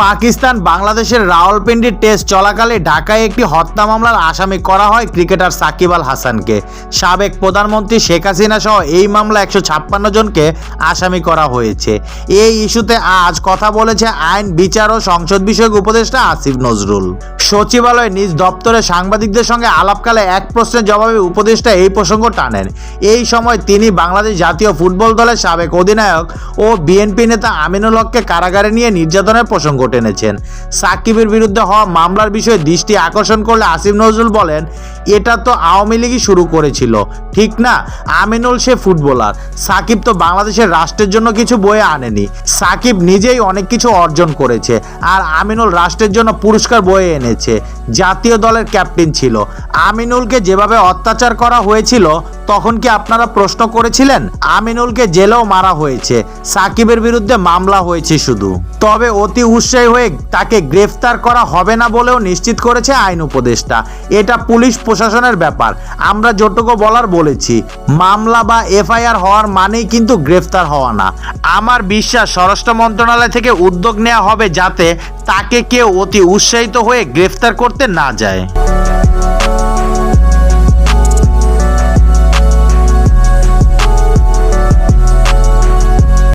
পাকিস্তান বাংলাদেশের রাওয়ালপিন্ডি টেস্ট চলাকালে ঢাকায় একটি হত্যা মামলার আসামি করা হয় ক্রিকেটার সাকিব আল হাসানকে। সাবেক প্রধানমন্ত্রী শেখ হাসিনা সহ এই মামলা 156 জনকে আসামি করা হয়েছে। এই ইস্যুতে আজ কথা বলেছে আইন, বিচার ও সংসদ বিষয়ক উপদেষ্টা আসিফ নজরুল। সচিবালয়ে নিজ দপ্তরে সাংবাদিকদের সঙ্গে আলাপকালে এক প্রশ্নের জবাবে উপদেষ্টা এই প্রসঙ্গ টানেন। এই সময় তিনি বাংলাদেশ জাতীয় ফুটবল দলের সাবেক অধিনায়ক ও বিএনপি নেতা আমিনুল হককে কারাগারে নিয়ে নির্যাতনের প্রসঙ্গ টেনেছেন। সাকিবের বিরুদ্ধে হওয়া মামলার বিষয়ে দৃষ্টি আকর্ষণ করলে আসিফ নজরুল বলেন, এটা তো আওয়ামী লীগই শুরু করেছিল, ঠিক না? আমিনুল সে ফুটবলার, সাকিব তো বাংলাদেশের রাষ্ট্রের জন্য কিছু বয়ে আনেনি। সাকিব নিজেই অনেক কিছু অর্জন করেছে, আর আমিনুল রাষ্ট্রের জন্য পুরস্কার বয়ে এনেছে। জাতীয় দলের ক্যাপ্টেন ছিল। আমিনুলকে যেভাবে অত্যাচার করা হয়েছিল তখন কি আপনারা প্রশ্ন করেছিলেন? আমিনুলকে জেলেও মারা হয়েছে, সাকিবের বিরুদ্ধে মামলা হয়েছে শুধু। তবে অতি উৎসাহী হয়ে তাকে গ্রেফতার করা হবে না বলেও নিশ্চিত করেছে আইন উপদেষ্টা। এটা পুলিশ প্রশাসনের ব্যাপার, আমরা যতটুকু বলার বলেছি। মামলা বা এফআইআর হওয়ার মানেই কিন্তু গ্রেফতার হওয়া না। আমার বিশ্বাস স্বরাষ্ট্র মন্ত্রণালয় থেকে উদ্যোগ নেওয়া হবে যাতে তাকে কেউ অতি উৎসাহিত হয়ে গ্রেফতার করতে না যায়।